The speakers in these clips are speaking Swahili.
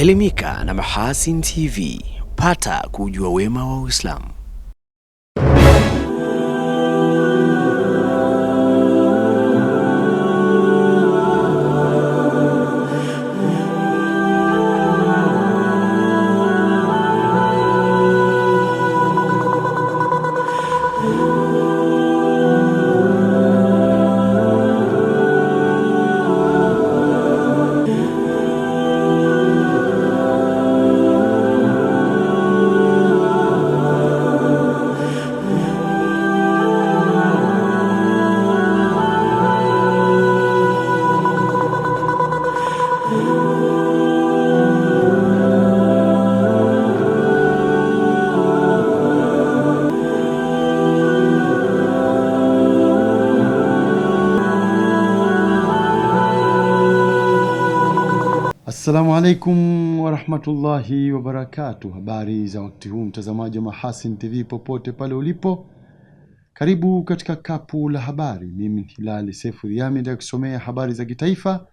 Elimika na Mahasin TV, pata kujua wema wa Uislamu. Assalamu alaikum wa rahmatullahi wa barakatuh. Habari za wakati huu mtazamaji wa Mahasin TV popote pale ulipo. Karibu katika kapu la habari. Mimi Hilali Sefu Riyami ndio kusomea habari za kitaifa.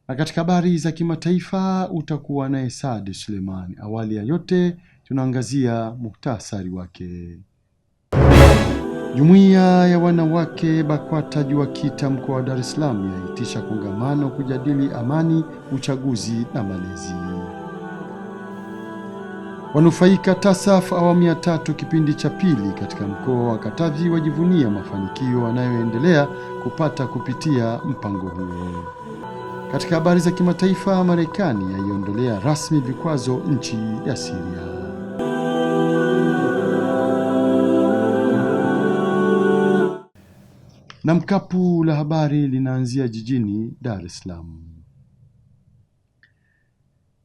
Na katika habari za kimataifa utakuwa naye Saad Suleiman. Awali ya yote tunaangazia muhtasari wake. Jumuiya ya wanawake BAKWATA JUAKITA mkoa wa Dar es Salaam yaitisha kongamano kujadili amani, uchaguzi na malezi. Wanufaika TASAF awamu ya 3 kipindi cha pili katika mkoa wa Katavi wajivunia mafanikio wanayoendelea kupata kupitia mpango huo. Katika habari za kimataifa, Marekani yaiondolea rasmi vikwazo nchi ya Syria. Na mkapu la habari linaanzia jijini Dar es Salaam.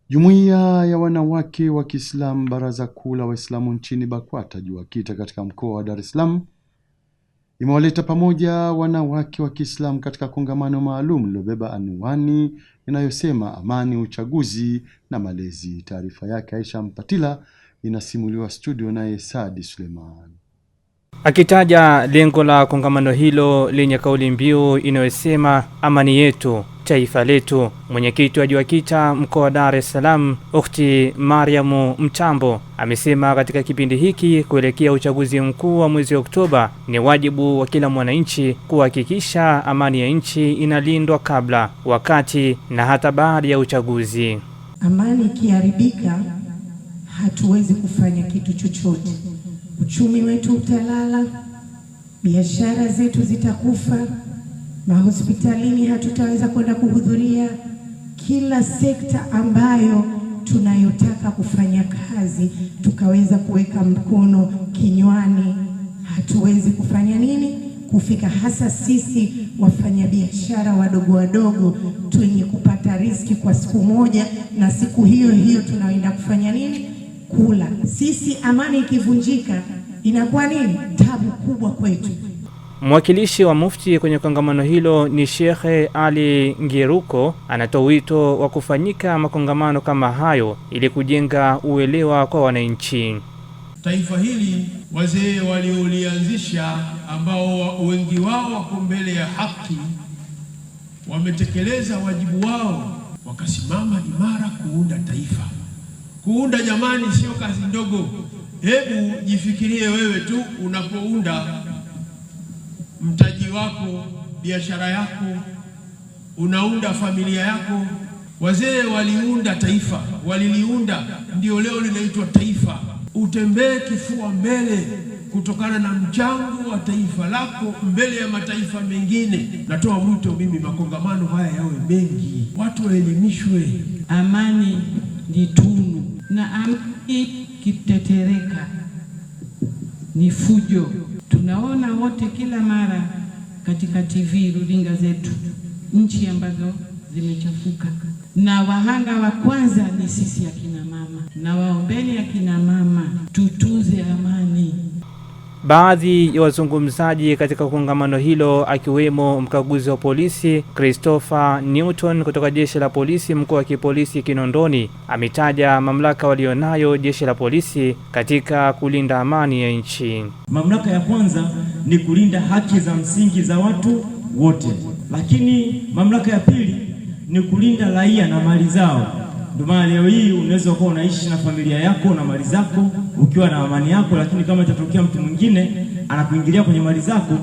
Jumuiya ya wanawake wa Kiislamu Baraza Kuu la Waislamu nchini BAKWATA JUAKITA katika mkoa wa Dar es Salaam imewaleta pamoja wanawake wa Kiislamu katika kongamano maalum lilobeba anwani inayosema amani, uchaguzi na malezi. Taarifa yake Aisha Mpatila inasimuliwa studio naye Saad Suleiman. Akitaja lengo la kongamano hilo lenye kauli mbiu inayosema amani yetu, taifa letu, mwenyekiti wa JUAKITA mkoa wa Dar es Salaam, Ukhti Mariamu Mtambo, amesema katika kipindi hiki kuelekea uchaguzi mkuu wa mwezi Oktoba ni wajibu wa kila mwananchi kuhakikisha amani ya nchi inalindwa kabla, wakati na hata baada ya uchaguzi. Amani ikiharibika hatuwezi kufanya kitu chochote. Uchumi wetu utalala, biashara zetu zitakufa, mahospitalini hatutaweza kwenda kuhudhuria. Kila sekta ambayo tunayotaka kufanya kazi tukaweza kuweka mkono kinywani, hatuwezi kufanya nini? Kufika, hasa sisi wafanyabiashara wadogo tuenye kupata riziki kwa siku moja, na siku hiyo hiyo tunaenda kufanya nini? Kula. Sisi amani ikivunjika inakuwa nini? Tabu kubwa kwetu. Mwakilishi wa mufti kwenye kongamano hilo ni Sheikh Ali Ngiruko, anatoa wito wa kufanyika makongamano kama hayo ili kujenga uelewa kwa wananchi. Taifa hili wazee waliolianzisha ambao wengi wao wako mbele ya haki wametekeleza wajibu wao, wakasimama imara kuunda taifa. Kuunda jamani sio kazi ndogo. Hebu jifikirie wewe tu unapounda mtaji wako, biashara yako, unaunda familia yako. Wazee waliunda taifa, waliliunda, ndio leo linaitwa taifa. Utembee kifua mbele kutokana na mchango wa taifa lako mbele ya mataifa mengine. Natoa mwito mimi, makongamano haya yawe mengi, watu waelimishwe. Amani ni tunu, na amani kitetereka ni fujo. Tunaona wote kila mara katika TV, runinga zetu, nchi ambazo zimechafuka, na wahanga wa kwanza ni sisi akina mama. Na waombeni akina mama tutunze amani. Baadhi ya wazungumzaji katika kongamano hilo akiwemo mkaguzi wa polisi Christopher Newton kutoka jeshi la polisi mkoa wa kipolisi Kinondoni ametaja mamlaka walionayo jeshi la polisi katika kulinda amani ya nchi. Mamlaka ya kwanza ni kulinda haki za msingi za watu wote, lakini mamlaka ya pili ni kulinda raia na mali zao. Ndio maana leo hii unaweza kuwa unaishi na familia yako na mali zako ukiwa na amani yako, lakini kama itatokea mtu mwingine anakuingilia kwenye mali zako,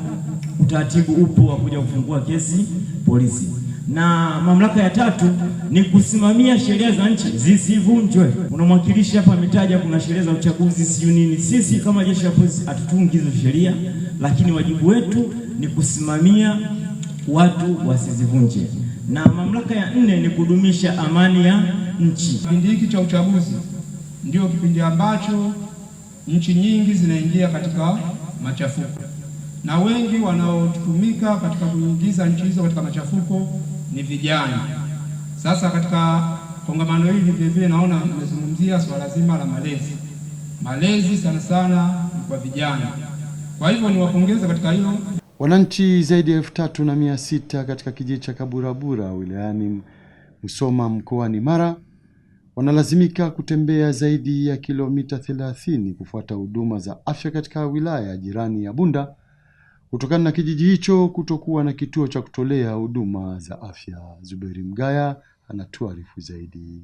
utaratibu upo wa kuja kufungua kesi polisi. Na mamlaka ya tatu ni kusimamia sheria za nchi zisivunjwe. Unamwakilishi hapa ametaja kuna sheria za uchaguzi siyo nini. Sisi kama jeshi la polisi hatutungi hizo sheria, lakini wajibu wetu ni kusimamia watu wasizivunje. Na mamlaka ya nne ni kudumisha amani ya nchi. Kipindi hiki cha uchaguzi ndio kipindi ambacho nchi nyingi zinaingia katika machafuko, na wengi wanaotumika katika kuingiza nchi hizo katika machafuko ni vijana. Sasa katika kongamano hili vile naona mmezungumzia swala zima la malezi. Malezi sana sana ni kwa vijana. Kwa hivyo niwapongeze katika hilo. Wananchi zaidi ya 3600 katika kijiji cha Kaburabura wilayani Musoma mkoani Mara wanalazimika kutembea zaidi ya kilomita 30 kufuata huduma za afya katika wilaya jirani ya Bunda kutokana na kijiji hicho kutokuwa na kituo cha kutolea huduma za afya. Zuberi Mgaya anatuarifu zaidi.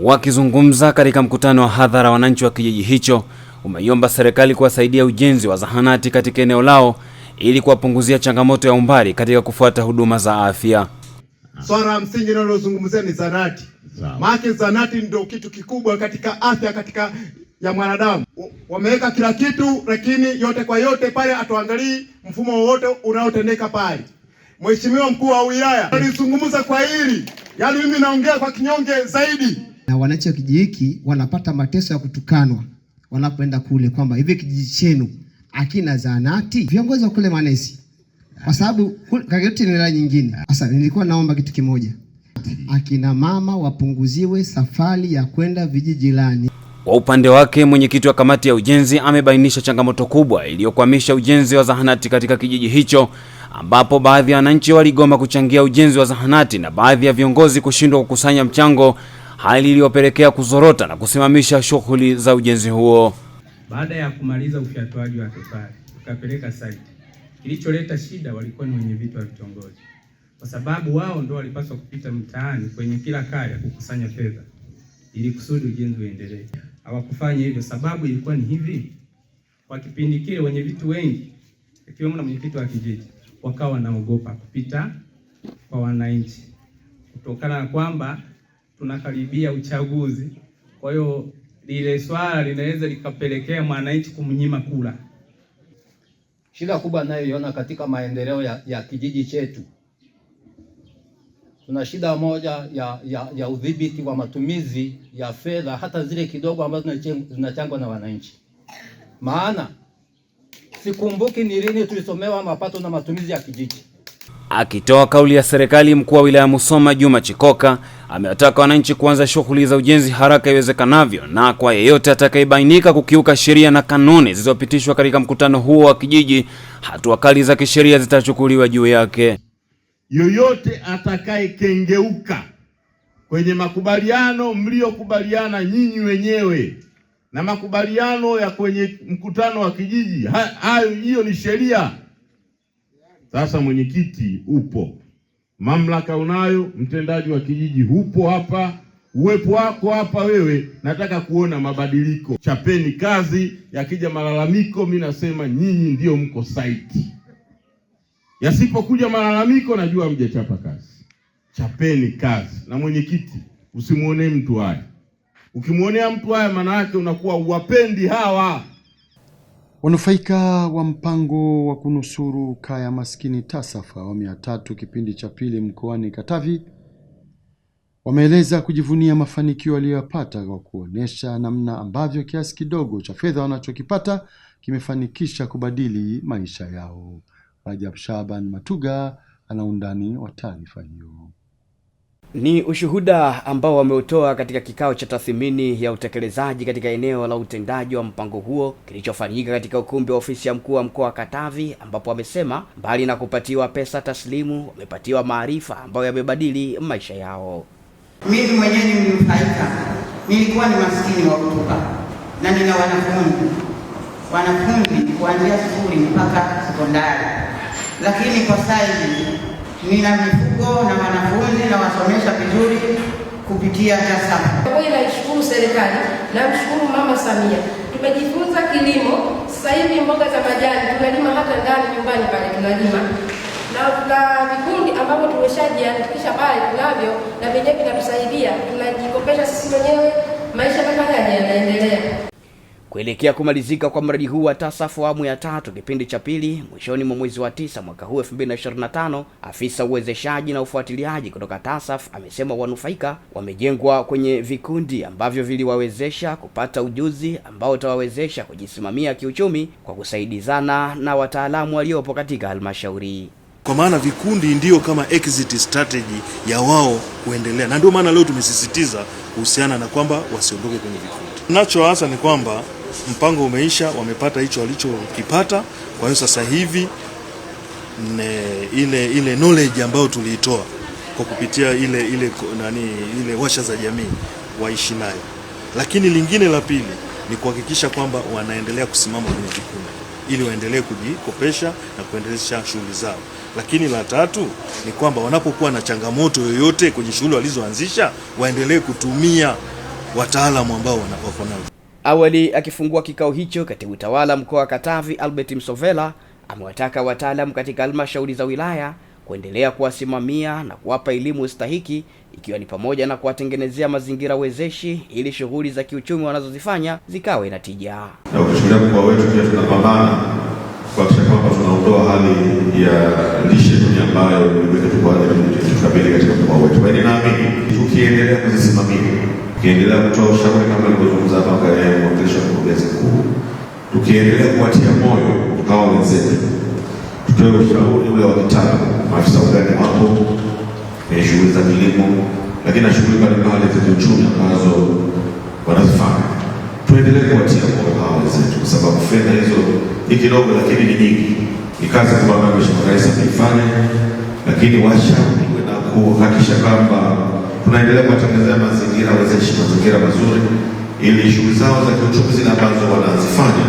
Wakizungumza katika mkutano wa hadhara, wananchi wa kijiji hicho umeiomba serikali kuwasaidia ujenzi wa zahanati katika eneo lao ili kuwapunguzia changamoto ya umbali katika kufuata huduma za afya. Swala msingi linalozungumzia ni zahanati. Maana zahanati ndio kitu kikubwa katika afya katika ya mwanadamu. Wameweka kila kitu, lakini yote kwa yote pale atuangalii mfumo wote unaotendeka pale. Mheshimiwa mkuu wa wilaya alizungumza kwa hili. Yaani mimi naongea kwa kinyonge zaidi. Na wananchi wa kijiji hiki wanapata mateso ya kutukanwa wanapoenda kule kwamba hivi kijiji chenu akina zahanati. Viongozi wa kule manesi, kwa sababu Kageti ni wilaya nyingine. Sasa nilikuwa naomba kitu kimoja, akina mama wapunguziwe safari ya kwenda vijiji jirani. Kwa upande wake, mwenyekiti wa kamati ya ujenzi amebainisha changamoto kubwa iliyokwamisha ujenzi wa zahanati katika kijiji hicho, ambapo baadhi ya wananchi waligoma kuchangia ujenzi wa zahanati na baadhi ya viongozi kushindwa kukusanya mchango, hali iliyopelekea kuzorota na kusimamisha shughuli za ujenzi huo. Baada ya kumaliza ufyatuaji wa tofali, tukapeleka site. Kilicholeta shida walikuwa ni wenye vitu wa vitongoji, kwa sababu wao ndio walipaswa kupita mtaani kwenye kila kaya kukusanya fedha ili kusudi ujenzi uendelee. Hawakufanya hivyo. Sababu ilikuwa ni hivi: kwa kipindi kile wenye vitu wengi ikiwemo na mwenyekiti wa kijiji wakawa wanaogopa kupita kwa wananchi kutokana na kwamba tunakaribia uchaguzi. Kwa hiyo lile swala linaweza likapelekea mwananchi kumnyima kula. Shida kubwa ninayoiona katika maendeleo ya kijiji chetu, tuna shida moja ya udhibiti wa matumizi ya fedha, hata zile kidogo ambazo zinachangwa na wananchi. Maana sikumbuki ni lini tulisomewa mapato na matumizi ya kijiji. Akitoa kauli ya serikali, mkuu wa wilaya Musoma Juma Chikoka amewataka wananchi kuanza shughuli za ujenzi haraka iwezekanavyo, na kwa yeyote atakayebainika kukiuka sheria na kanuni zilizopitishwa katika mkutano huo wa kijiji, hatua kali za kisheria zitachukuliwa juu yake. Yoyote atakayekengeuka kwenye makubaliano mliokubaliana nyinyi wenyewe na makubaliano ya kwenye mkutano wa kijiji, hiyo ni sheria. Sasa mwenyekiti upo, mamlaka unayo, mtendaji wa kijiji upo hapa, uwepo wako hapa wewe, nataka kuona mabadiliko. Chapeni kazi, yakija malalamiko mimi nasema nyinyi ndio mko site. Yasipokuja malalamiko najua mjachapa kazi. Chapeni kazi. Na mwenyekiti usimuone mtu haya. Ukimuonea mtu haya maana yake unakuwa uwapendi hawa. Wanufaika wa mpango wa kunusuru kaya maskini TASAF awamu ya 3 kipindi cha pili mkoani Katavi wameeleza kujivunia mafanikio waliyopata kwa kuonesha namna ambavyo kiasi kidogo cha fedha wanachokipata kimefanikisha kubadili maisha yao. Rajab Shaban Matuga ana undani wa taarifa hiyo. Ni ushuhuda ambao wameutoa katika kikao cha tathmini ya utekelezaji katika eneo la utendaji wa mpango huo kilichofanyika katika ukumbi wa ofisi ya mkuu wa mkoa wa Katavi, ambapo wamesema mbali na kupatiwa pesa taslimu wamepatiwa maarifa ambayo yamebadili maisha yao. Mimi mwenyewe ni mnufaika. Nilikuwa ni maskini wa kutupa na nina wanafunzi kuanzia shule mpaka sekondari, lakini kwa sasa nina mifugo na wanafunzi na wasomesha vizuri kupitia TASAF. Kwa hiyo naishukuru serikali na mshukuru Mama Samia. Tumejifunza kilimo, sasa hivi mboga za majani tunalima hata ndani nyumbani pale tunalima. Na kuna vikundi ambavyo tumeshajiandikisha pale tunavyo na vyenyewe vinatusaidia. Tunajikopesha sisi wenyewe, maisha yanaendelea. Kuelekea kumalizika kwa mradi huu wa TASAF awamu ya 3 kipindi cha pili mwishoni mwa mwezi wa 9 mwaka huu 2025, afisa uwezeshaji na ufuatiliaji kutoka TASAF amesema wanufaika wamejengwa kwenye vikundi ambavyo viliwawezesha kupata ujuzi ambao utawawezesha kujisimamia kiuchumi kwa kusaidizana na wataalamu waliopo katika halmashauri. Kwa maana vikundi ndio kama exit strategy ya wao kuendelea, na ndio maana leo tumesisitiza kuhusiana na kwamba wasiondoke kwenye vikundi. Nachoasa ni kwamba mpango umeisha, wamepata hicho walichokipata. Kwa hiyo sasa hivi ile knowledge ambayo tuliitoa kwa kupitia ile washa za jamii waishi nayo. Lakini lingine la pili ni kuhakikisha kwamba wanaendelea kusimama kwenye vikundi ili waendelee kujikopesha na kuendelesha shughuli zao. Lakini la tatu ni kwamba wanapokuwa na changamoto yoyote kwenye shughuli walizoanzisha waendelee kutumia wataalamu ambao wako nao. Awali akifungua kikao hicho, katibu tawala mkoa wa Katavi Albert Msovela amewataka wataalamu katika halmashauri za wilaya kuendelea kuwasimamia na kuwapa elimu stahiki, ikiwa ni pamoja na kuwatengenezea mazingira wezeshi ili shughuli za kiuchumi wanazozifanya zikawe na tija. Na ukishuhudia mkoa wetu pia tunapambana kuhakikisha kwamba tunaondoa hali ya lishe duni ambayo tukabili katika mkoa wetu. Kwa hiyo naamini tukiendelea kuzisimamia, tukiendelea kutoa ushauri kama nilivyozungumza hapa kwa mwakilishi wa mkurugenzi mkuu, tukiendelea kuwatia moyo hawa wenzetu, tutoe ushauri ule wa kitaalamu, maafisa ugani wapo kwenye shughuli za kilimo, lakini na shughuli mbalimbali za kiuchumi ambazo wanazifanya, tuendelee kuwatia moyo hawa wenzetu, kwa sababu fedha hizo ni kidogo lakini ni nyingi. Ni kazi kubwa ambayo Mheshimiwa Rais ameifanya, lakini washauriwe na kuhakikisha kwamba tunaendelea kuwatengenezea mazingira wezeshi, mazingira mazuri, ili shughuli zao za kiuchumi zile ambazo wanazifanya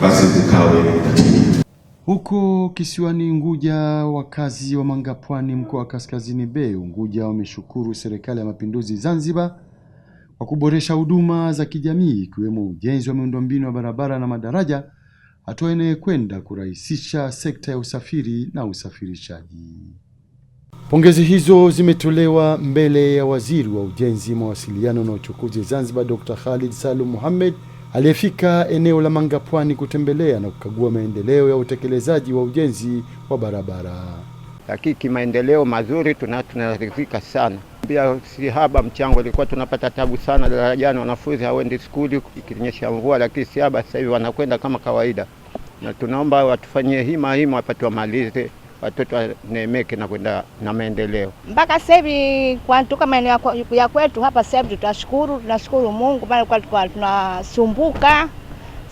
basi zikawe tatizo. Huko kisiwani Unguja, wakazi wa Mangapwani mkoa wa Kaskazini Bay Unguja wameshukuru serikali ya Mapinduzi Zanzibar kwa kuboresha huduma za kijamii ikiwemo ujenzi wa miundombinu ya barabara na madaraja, hatua inayokwenda kurahisisha sekta ya usafiri na usafirishaji. Pongezi hizo zimetolewa mbele ya Waziri wa Ujenzi, Mawasiliano na Uchukuzi Zanzibar Dr. Khalid Salum Mohamed aliyefika eneo la Mangapwani kutembelea na kukagua maendeleo ya utekelezaji wa ujenzi wa barabara. Hakika maendeleo mazuri, tunaridhika sana. Pia si haba mchango, ilikuwa tunapata tabu sana darajani, wanafunzi hawaendi shule ikinyesha mvua, lakini si haba sasa hivi wanakwenda kama kawaida. Na tunaomba watufanyie hima wapate wamalize, watoto waneemeke na kwenda na maendeleo. Mpaka sasa hivi kwa tuka maeneo ya kwetu hapa sasa hivi tunashukuru Mungu, maana kwa tunasumbuka.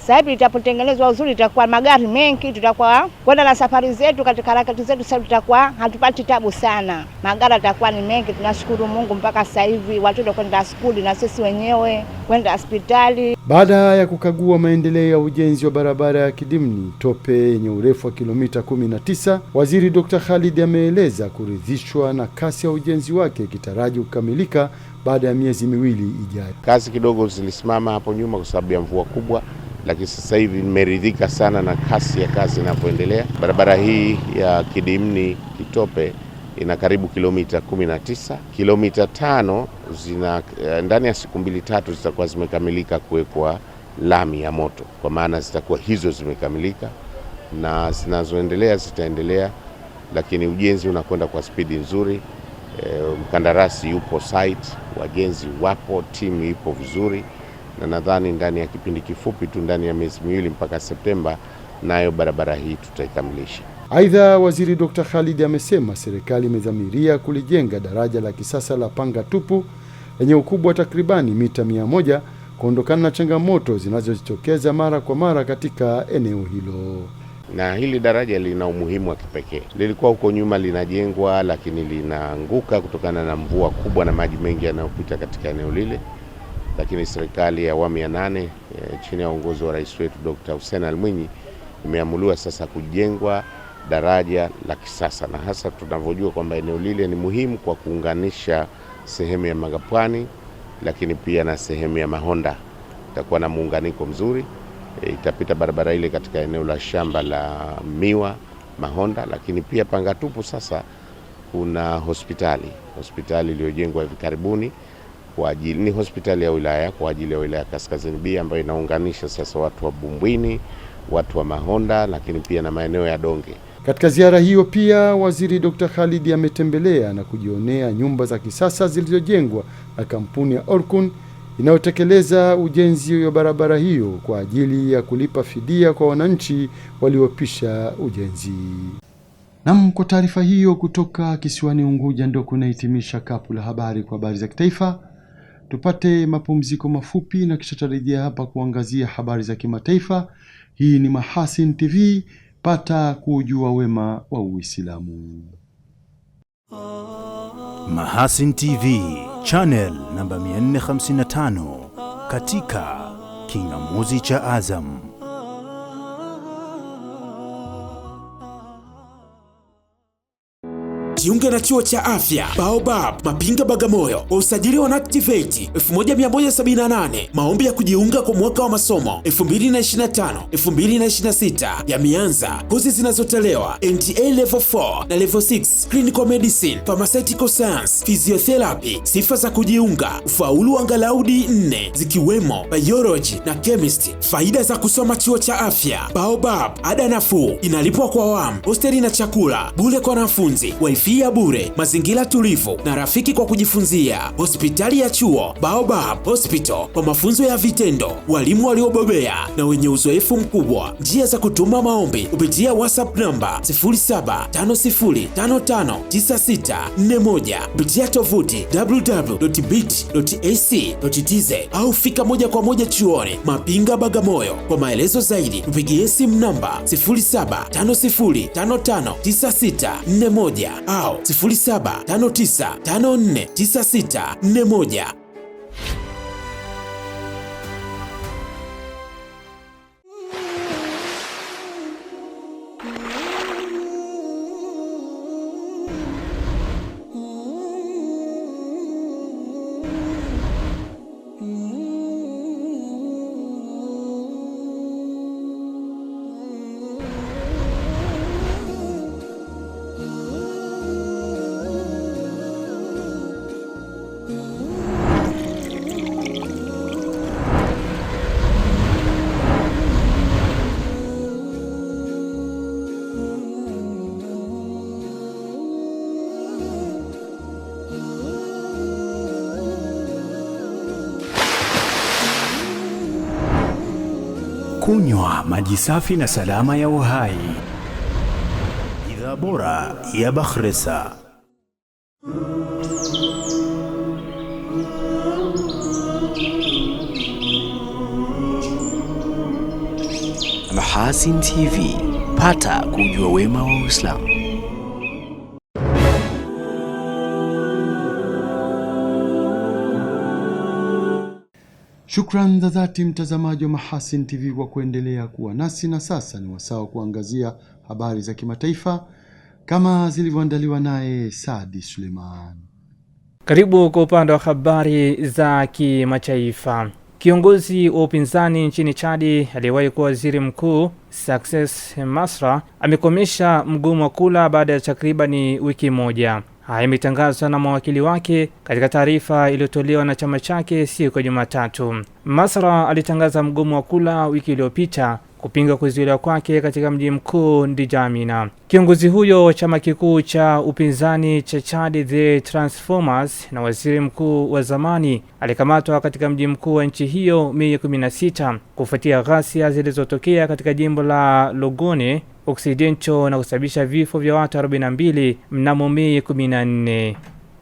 Sasa hivi itapotengenezwa uzuri, itakuwa magari mengi, tutakuwa kwenda na safari zetu katika harakati zetu, sasa tutakuwa hatupati tabu sana. Magari yatakuwa ni mengi, tunashukuru Mungu. Mpaka sasa hivi watoto kwenda shule na sisi wenyewe kwenda hospitali. Baada ya kukagua maendeleo ya ujenzi wa barabara ya Kidimni Tope yenye urefu wa kilomita 19, Waziri Dr. Khalid ameeleza kuridhishwa na kasi ya ujenzi wake ikitaraji kukamilika baada ya miezi miwili ijayo. Kazi kidogo zilisimama hapo nyuma kwa sababu ya mvua kubwa, lakini sasa hivi nimeridhika sana na kasi ya kazi inapoendelea. Barabara hii ya Kidimni Kitope ina karibu kilomita 19. Kilomita 5 ndani ya siku 2-3 zitakuwa zimekamilika kuwekwa lami ya moto, kwa maana zitakuwa hizo zimekamilika, na zinazoendelea zitaendelea, lakini ujenzi unakwenda kwa spidi nzuri. Mkandarasi yupo site, wajenzi wapo, timu ipo vizuri, na nadhani ndani ya kipindi kifupi tu, ndani ya miezi miwili mpaka Septemba, nayo barabara hii tutaikamilisha. Aidha, Waziri Dr. Khalid amesema serikali imedhamiria kulijenga daraja la kisasa la Panga Tupu lenye ukubwa wa takribani mita 100 kuondokana na changamoto zinazojitokeza mara kwa mara katika eneo hilo. Na hili daraja lina umuhimu wa kipekee. Lilikuwa huko nyuma linajengwa, lakini linaanguka kutokana na mvua kubwa na maji mengi yanayopita katika eneo lile. Lakini serikali ya awamu ya 8 chini ya uongozi wa Rais wetu Dr. Hussein Al-Mwinyi imeamuliwa sasa kujengwa daraja la kisasa, na hasa tunavyojua kwamba eneo lile ni muhimu kwa kuunganisha sehemu ya Magapwani, lakini pia na sehemu ya Mahonda. Itakuwa na muunganiko mzuri. Itapita barabara ile katika eneo la shamba la miwa Mahonda, lakini pia Pangatupu sasa kuna hospitali iliyojengwa hivi karibuni kwa ajili, ni hospitali ya wilaya kwa ajili ya wilaya Kaskazini B, ambayo inaunganisha sasa watu wa Bumbwini, watu wa Mahonda, lakini pia na maeneo ya Donge. Katika ziara hiyo pia Waziri Dr. Khalid ametembelea na kujionea nyumba za kisasa zilizojengwa na kampuni ya Orkun inayotekeleza ujenzi wa barabara hiyo kwa ajili ya kulipa fidia kwa wananchi waliopisha ujenzi. Naam, kwa taarifa hiyo kutoka kisiwani Unguja ndio kunahitimisha kapu la habari kwa habari za kitaifa. Tupate mapumziko mafupi na kisha tarejea hapa kuangazia habari za kimataifa. Hii ni Mahasin TV, pata kujua wema wa Uislamu. Mahasin TV, channel namba 455 katika kingamuzi cha Azam. Jiunge na chuo cha afya Baobab Mapinga Bagamoyo. Usajili wa NACTIVATE 1178. Maombi ya kujiunga kwa mwaka wa masomo 2025-2026 yameanza. Kozi zinazotolewa NTA level 4 na level 6, clinical medicine, pharmaceutical science, physiotherapy. Sifa za kujiunga: ufaulu angalau D4 zikiwemo biology na chemistry. Faida za kusoma chuo cha afya Baobab: ada nafuu, inalipwa kwa awamu, hosteli na chakula bure kwa wanafunzi, wifi ya bure, mazingira tulivu na rafiki kwa kujifunzia. Hospitali ya chuo Baobab Hospital kwa mafunzo ya vitendo, walimu waliobobea na wenye uzoefu mkubwa. Njia za kutuma maombi kupitia WhatsApp namba 0750559641, kupitia tovuti www.bit.ac.tz au fika moja kwa moja chuoni Mapinga Bagamoyo. Kwa maelezo zaidi tupigie simu namba 0750559641 au 0759549641. Kunywa maji safi na salama ya uhai. Bidhaa bora ya Bakhresa. Mahasin TV, pata kujua wema wa Uislamu. Shukran za dhati mtazamaji wa Mahasin TV kwa kuendelea kuwa nasi, na sasa ni wasaa kuangazia habari za kimataifa kama zilivyoandaliwa naye Saadi Suleiman. Karibu kwa upande wa habari za kimataifa. Kiongozi wa upinzani nchini Chadi aliyewahi kuwa waziri mkuu Success Masra amekomesha mgomo wa kula baada ya takribani wiki moja. Haya imetangazwa na mawakili wake katika taarifa iliyotolewa na chama chake siku ya Jumatatu. Masra alitangaza mgomo wa kula wiki iliyopita kupinga kuzuiliwa kwake katika mji mkuu N'Djamena. Kiongozi huyo wa chama kikuu cha upinzani cha Chad The Transformers na waziri mkuu wa zamani alikamatwa katika mji mkuu wa nchi hiyo Mei 16 kufuatia ghasia zilizotokea katika jimbo la Logone Occidental na kusababisha vifo vya watu 42 mnamo Mei 14.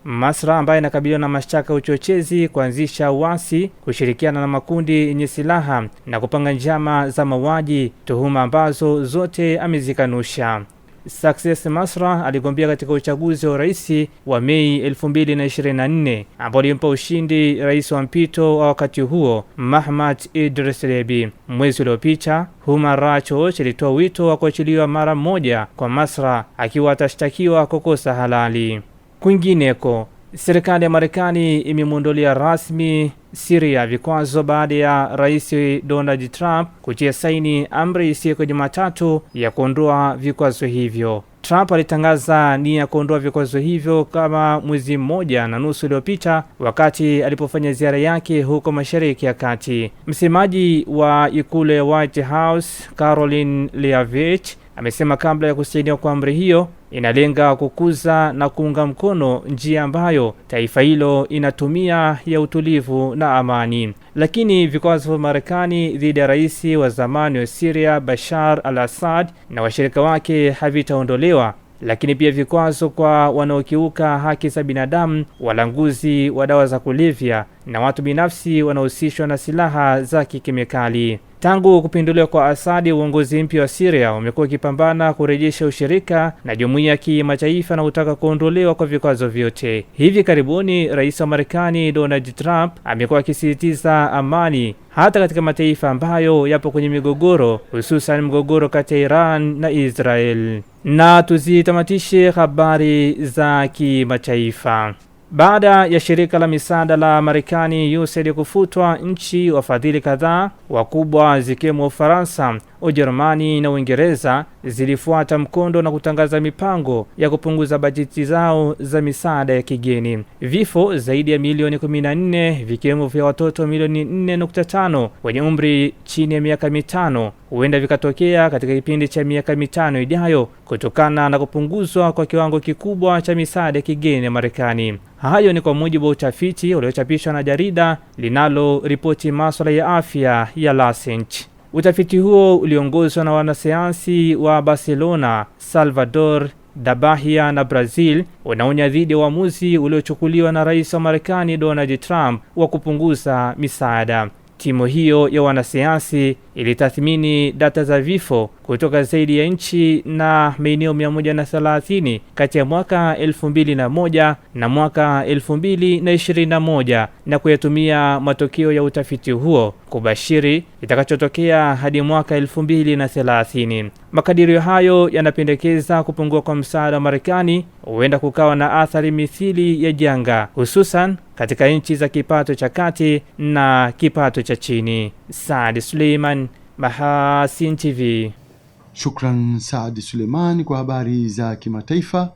Masra ambaye anakabiliwa na mashtaka ya uchochezi, kuanzisha uasi, kushirikiana na makundi yenye silaha na kupanga njama za mauaji, tuhuma ambazo zote amezikanusha. Success Masra aligombea katika uchaguzi wa rais wa Mei 2024 ambao ulimpa ushindi rais wa mpito wa wakati huo Mahamat Idris Deby. Mwezi uliopita Human Rights Watch ilitoa wito wa kuachiliwa mara moja kwa Masra akiwa atashtakiwa kwa kosa halali. Kwingineko, Serikali ya Marekani imemuondolea rasmi Syria vikwazo baada ya Rais Donald Trump kutia saini amri siku ya Jumatatu ya kuondoa vikwazo hivyo. Trump alitangaza nia ya kuondoa vikwazo hivyo kama mwezi mmoja na nusu uliopita wakati alipofanya ziara yake huko Mashariki ya Kati. Msemaji wa ikulu ya White House, Caroline Leavitt, amesema kabla ya kusainiwa kwa amri hiyo inalenga kukuza na kuunga mkono njia ambayo taifa hilo inatumia ya utulivu na amani. Lakini vikwazo vya Marekani dhidi ya rais wa zamani wa Syria Bashar al-Assad na washirika wake havitaondolewa, lakini pia vikwazo kwa wanaokiuka haki za binadamu, walanguzi wa dawa za kulevya na watu binafsi wanaohusishwa na silaha za kikemikali. Tangu kupinduliwa kwa Assad, uongozi mpya wa Syria umekuwa ukipambana kurejesha ushirika na jumuiya ya kimataifa na kutaka kuondolewa kwa vikwazo vyote. Hivi karibuni rais wa Marekani Donald Trump amekuwa akisisitiza amani hata katika mataifa ambayo yapo kwenye migogoro, hususan mgogoro kati ya Iran na Israel. Na tuzitamatishe habari za kimataifa. Baada ya shirika la misaada la Marekani USAID kufutwa, nchi wafadhili kadhaa wakubwa zikiwemo Ufaransa, Ujerumani na Uingereza zilifuata mkondo na kutangaza mipango ya kupunguza bajeti zao za misaada ya kigeni. Vifo zaidi ya milioni 14 vikiwemo vya watoto milioni 4.5 wenye umri chini ya miaka 5 huenda vikatokea katika kipindi cha miaka 5 ijayo kutokana na kupunguzwa kwa kiwango kikubwa cha misaada ya kigeni ya Marekani. Hayo ni kwa mujibu wa utafiti uliochapishwa na jarida linalo ripoti masuala ya afya ya Lancet. Utafiti huo uliongozwa na wanasayansi wa Barcelona, Salvador da Bahia na Brazil unaonya dhidi ya uamuzi uliochukuliwa na rais wa Marekani Donald Trump wa kupunguza misaada. Timu hiyo ya wanasayansi ilitathmini data za vifo kutoka zaidi ya nchi na maeneo 130 kati ya mwaka 2001 na mwaka 2021 na kuyatumia matokeo ya utafiti huo kubashiri itakachotokea hadi mwaka 2030. Makadirio hayo yanapendekeza kupungua kwa msaada wa Marekani huenda kukawa na athari mithili ya janga, hususan katika nchi za kipato cha kati na kipato cha chini. Saad Suleiman, Mahasin TV. Shukran Saad Suleiman kwa habari za kimataifa.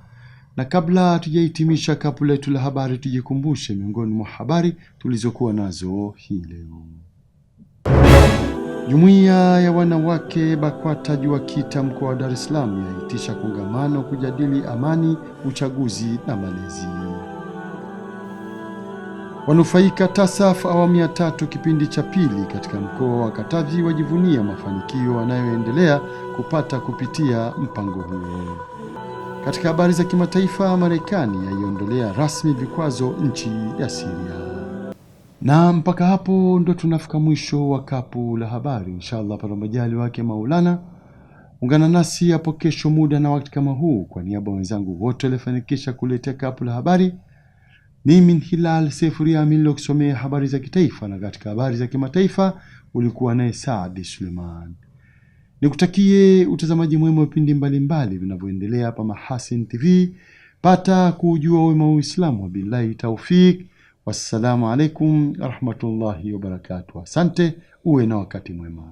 Na kabla tujahitimisha kapu letu la habari, tujikumbushe miongoni mwa habari tulizokuwa nazo hii leo. Jumuiya ya wanawake BAKWATA JUAKITA mkoa wa Dar es Salaam yaitisha kongamano kujadili amani, uchaguzi na malezi. Wanufaika TASAF awamu ya 3 kipindi cha pili katika mkoa wa Katavi wajivunia mafanikio wanayoendelea kupata kupitia mpango huo. Katika habari za kimataifa, Marekani yaiondolea rasmi vikwazo nchi ya Syria. Na mpaka hapo ndo tunafika mwisho wa kapu la habari. Inshallah para majali wake Maulana, ungana nasi hapo kesho muda na wakati kama huu. Kwa niaba wenzangu wote walifanikisha kuletea kapu la habari, mimi Hilal Sefuria Amilo kusomea habari za kitaifa, na katika habari za kimataifa ulikuwa naye Saad Suleiman. Nikutakie utazamaji mwema wa vipindi mbalimbali vinavyoendelea hapa Mahasin TV. Pata kujua wema wa Uislamu. Billahi taufik. Wassalamu alaikum rahmatullahi wa barakatuh. Asante, uwe na wakati mwema.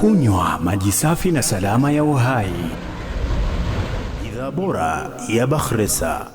Kunywa maji safi na salama ya uhai. Bidhaa bora ya Bakhresa.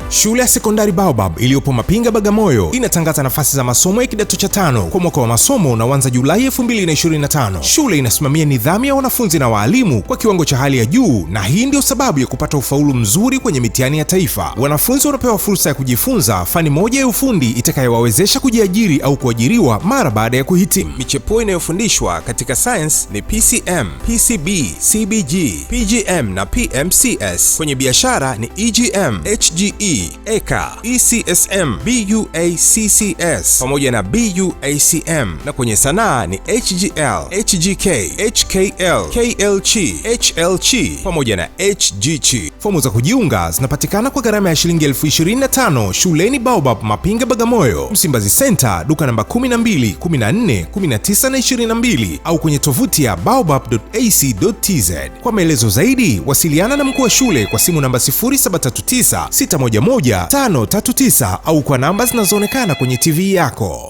Shule ya Sekondari Baobab iliyopo Mapinga, Bagamoyo inatangaza nafasi za masomo ya kidato cha 5 kwa mwaka wa masomo unaoanza Julai 2025. Shule inasimamia nidhamu ya wanafunzi na walimu kwa kiwango cha hali ya juu, na hii ndio sababu ya kupata ufaulu mzuri kwenye mitihani ya taifa. Wanafunzi wanapewa fursa ya kujifunza fani moja ya ufundi itakayowawezesha kujiajiri au kuajiriwa mara baada ya kuhitimu. Michepuo inayofundishwa katika science ni PCM, PCB, CBG, PGM na PMCS. Kwenye biashara ni EGM, HGE, Eka, ECSM, BUACCS pamoja na BUACM, na kwenye sanaa ni HGL, HGK, HKL, KLC, HLC pamoja na HGC. Fomu za kujiunga zinapatikana kwa gharama ya shilingi 25,000 shuleni Baobab Mapinga, Bagamoyo, Msimbazi Center, duka namba 12, 14, 19 na 22, au kwenye tovuti ya baobab.ac.tz. Kwa maelezo zaidi wasiliana na mkuu wa shule kwa simu namba 0739 611 539 au kwa namba zinazoonekana kwenye TV yako.